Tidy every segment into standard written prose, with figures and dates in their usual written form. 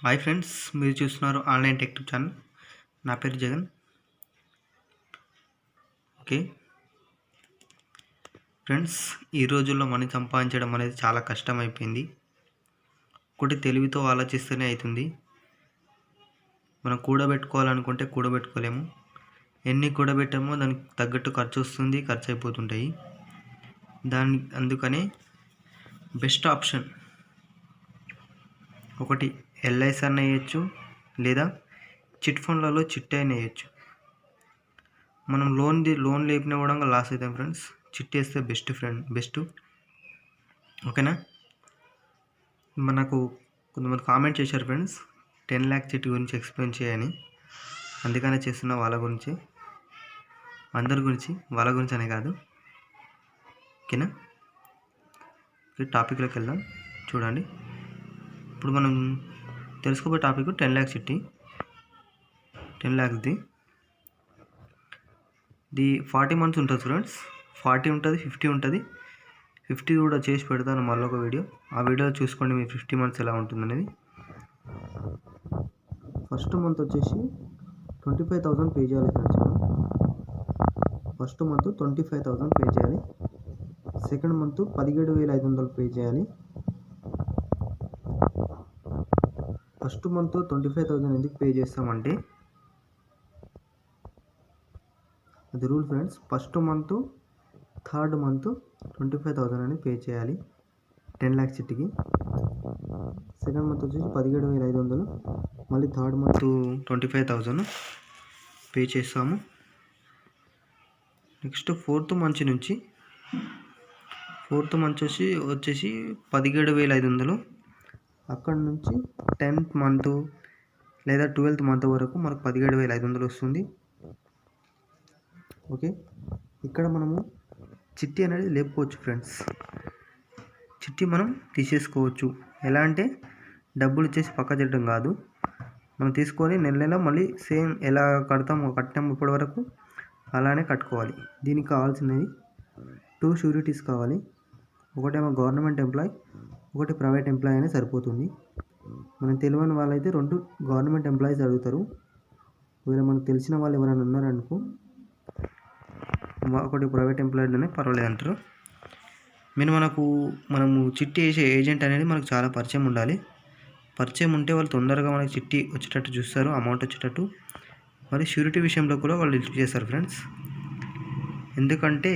Hi friends, మీరు చూస్తున్నారు online tech channel. నా పేరు జగన్. ఓకే ఫ్రెండ్స్, ఈ రోజుల్లో మనీ సంపాదించడం అనేది చాలా కష్టమైపోయింది. ఒకటి తెలివితో ఆలోచిస్తేనే అవుతుంది. మనం కూడబెట్టుకోవాలనుకుంటే కూడబెట్టుకోలేము. ఎన్ని కూడబెట్టామో దానికి తగ్గట్టు ఖర్చు వస్తుంది, ఖర్చు అయిపోతుంటాయి. అందుకనే బెస్ట్ ఆప్షన్ ఒకటి ఎల్ఐసి అన్న వేయచ్చు, లేదా చిట్ ఫండ్లలో చిట్ అయినా వేయచ్చు. మనం లోన్ లేపినా కూడా లాస్ అవుతాం ఫ్రెండ్స్. చిట్ వేస్తే బెస్ట్. ఓకేనా? మనకు కొంతమంది కామెంట్ చేశారు ఫ్రెండ్స్, 10 lakh చిట్ గురించి ఎక్స్ప్లెయిన్ చేయని. అందుకనే చేస్తున్న వాళ్ళ గురించి, అందరి గురించి, వాళ్ళ గురించి అనే కాదు. ఓకేనా? టాపిక్లోకి వెళ్దాం. చూడండి, ఇప్పుడు మనం తెలుసుకోబోయే టాపిక్ 10 lakh చిట్టి. 10 lakhsది 40 months ఉంటుంది ఫ్రెండ్స్. 40 ఉంటుంది, 50 ఉంటుంది. 50 కూడా చేసి పెడతాను మళ్ళీ ఒక వీడియో. ఆ వీడియో చూసుకోండి మీ 50 months ఎలా ఉంటుందనేది. ఫస్ట్ మంత్ వచ్చేసి 25,000 పే చేయాలి ఫ్రెండ్స్. ఫస్ట్ మంత్ 25,000 పే చేయాలి. సెకండ్ మంత్ 17,500 పే చేయాలి. ఫస్ట్ మంత్ 25,000 ఎందుకు పే చేస్తామంటే అది rule friends. First month, third month 25,000 అని పే చేయాలి 10 lakh చిట్టికి. సెకండ్ మంత్ వచ్చేసి 17,500. మళ్ళీ థర్డ్ మంత్ 25,000 పే చేస్తాము. నెక్స్ట్ ఫోర్త్ మంత్ వచ్చేసి 17,500. అక్కడ నుంచి 10th మంత్ లేదా 12th మంత్ వరకు మనకు 17,500 వస్తుంది. ఓకే, ఇక్కడ మనము చిట్టి అనేది లేపుకోవచ్చు ఫ్రెండ్స్. చిట్టి మనం తీసేసుకోవచ్చు. ఎలా అంటే డబ్బులు ఇచ్చేసి పక్క చేయడం కాదు, మనం తీసుకొని నెల మళ్ళీ సేమ్ ఎలా కట్టాము ఇప్పటి వరకు అలానే కట్టుకోవాలి. దీనికి కావాల్సినవి 2 షూరిటీస్ కావాలి. ఒకటేమో గవర్నమెంట్ ఎంప్లాయ్, ఒకటి ప్రైవేట్ ఎంప్లాయ్ అయినా సరిపోతుంది. మనం తెలియని వాళ్ళైతే 2 గవర్నమెంట్ ఎంప్లాయీస్ అడుగుతారు. ఒకవేళ మనకు తెలిసిన వాళ్ళు ఎవరైనా ఉన్నారనుకో, ఒకటి ప్రైవేట్ ఎంప్లాయీలోనే పర్వాలేదు అంటారు. మనము చిట్టి వేసే ఏజెంట్ అనేది మనకు చాలా పరిచయం ఉండాలి. పరిచయం ఉంటే వాళ్ళు తొందరగా మనకి చిట్టి వచ్చేటట్టు చూస్తారు, అమౌంట్ వచ్చేటట్టు. మరి షూరిటీ విషయంలో కూడా వాళ్ళు హెల్ప్ చేస్తారు ఫ్రెండ్స్. ఎందుకంటే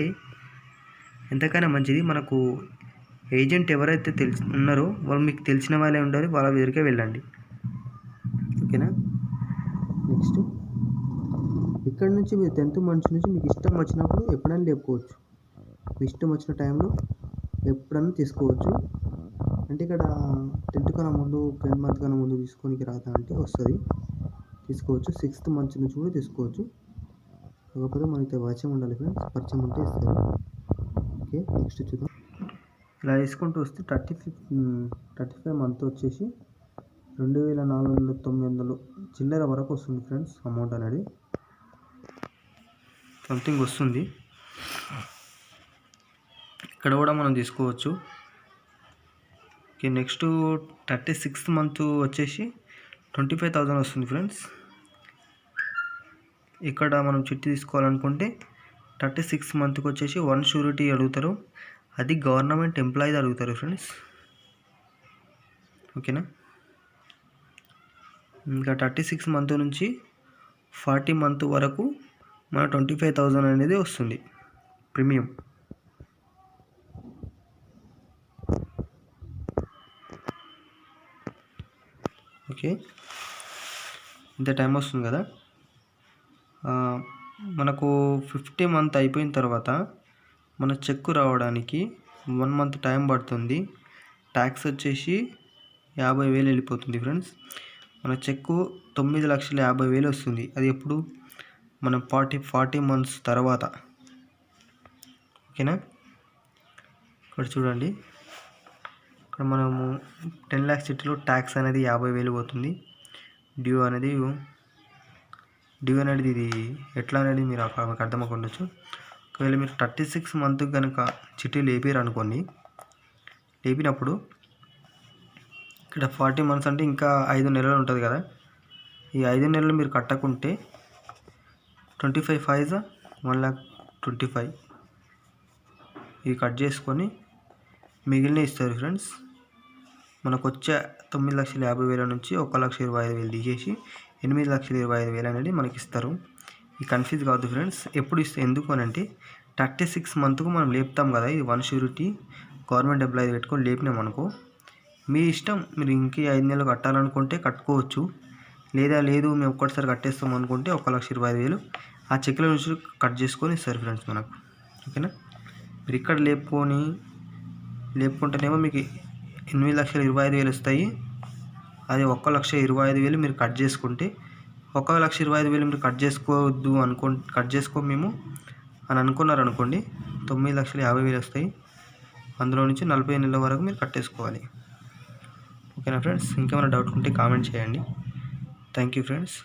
ఎంతకైనా మంచిది, మనకు ఏజెంట్ ఎవరైతే ఉన్నారో వాళ్ళు మీకు తెలిసిన వాళ్ళే ఉండాలి, వాళ్ళ దగ్గరికే వెళ్ళండి. ఓకేనా? నెక్స్ట్ ఇక్కడ నుంచి మీరు 10th month నుంచి మీకు ఇష్టం వచ్చినప్పుడు ఎప్పుడైనా లేపుకోవచ్చు. మీ ఇష్టం వచ్చిన టైంలో ఎప్పుడైనా తీసుకోవచ్చు. అంటే ఇక్కడ 10th కన్నా ముందు, 10th month కన్నా ముందు తీసుకోనికి రాదా అంటే వస్తుంది, తీసుకోవచ్చు. 6th month నుంచి కూడా తీసుకోవచ్చు. కాకపోతే మనకి పరిచయం ఉండాలి ఫ్రెండ్స్, పరిచయం ఉంటే ఇస్తారు. ఓకే, నెక్స్ట్ చూద్దాం. ఇలా వేసుకుంటూ వస్తే 35 month వచ్చేసి 2,400 చిల్లర వరకు వస్తుంది ఫ్రెండ్స్. అమౌంట్ అనేది సంథింగ్ వస్తుంది. ఇక్కడ కూడా మనం తీసుకోవచ్చు. ఓకే, నెక్స్ట్ 36th month వచ్చేసి 25,000 వస్తుంది ఫ్రెండ్స్. ఇక్కడ మనం చిట్టి తీసుకోవాలనుకుంటే 36th monthకి వచ్చేసి 1 షూరిటీ అడుగుతారు. అది గవర్నమెంట్ ఎంప్లాయీ అడుగుతారు ఫ్రెండ్స్. ఓకేనా? ఇంకా 36th month నుంచి 40 month వరకు మన 25,000 అనేది వస్తుంది ప్రీమియం. ఓకే, ఇంత టైం వస్తుంది కదా. మనకు 50 month అయిపోయిన తర్వాత మన చెక్కు రావడానికి 1 month టైం పడుతుంది. ట్యాక్స్ వచ్చేసి 50,000 వెళ్ళిపోతుంది ఫ్రెండ్స్. మన చెక్కు 9,50,000 వస్తుంది. అది ఎప్పుడు? మనం 40 months తర్వాత. ఓకేనా? ఇక్కడ చూడండి, ఇక్కడ మనము 10 lakh చిట్టిలో ట్యాక్స్ అనేది 50,000 పోతుంది. డ్యూ అనేది ఇది ఎట్లా అనేది మీకు అర్థమవుతుండొచ్చు. ఒకవేళ మీరు 36 month కనుక చిట్టి లేపారు అనుకోండి, లేపినప్పుడు ఇక్కడ 40 మంత్స్ అంటే ఇంకా 5 నెలలు ఉంటుంది కదా. ఈ 5 నెలలు మీరు కట్టకుంటే 25 5 1,25,000 ఇవి కట్ చేసుకొని మిగిలిన ఇస్తారు ఫ్రెండ్స్. మనకు వచ్చే 9,50,000 నుంచి 1,25,000 తీసేసి 8,25,000 అనేది మనకి ఇస్తారు. ఈ కన్ఫ్యూజ్ కావద్దు ఫ్రెండ్స్. ఎప్పుడు ఇస్తే ఎందుకు అని అంటే 36 మంత్కు మనం లేపుతాం కదా. ఇది 1 షూరిటీ గవర్నమెంట్ ఎంప్లాయీ పెట్టుకొని లేపినాం అనుకో, మీ ఇష్టం. మీరు ఇంక 5 నెలలు కట్టాలనుకుంటే కట్టుకోవచ్చు, లేదు మేము ఒక్కటిసారి కట్టేస్తాం అనుకుంటే 1,25,000 ఆ చెక్ల నుంచి కట్ చేసుకొని ఇస్తారు ఫ్రెండ్స్ మనకు. ఓకేనా. మీరు ఇక్కడ లేపుకుంటేనేమో మీకు 8,25,000 వస్తాయి. అదే 1,25,000 మీరు కట్ చేసుకుంటే 1,25,000 మీరు కట్ చేసుకోవద్దు కట్ చేసుకోమేము అని అనుకున్నారనుకోండి 9,50,000 వస్తాయి. అందులో నుంచి 40 నెలల వరకు మీరు కట్టేసుకోవాలి. ఓకేనా ఫ్రెండ్స్. ఇంకేమైనా డౌట్ ఉంటే కామెంట్ చేయండి. Thank you friends.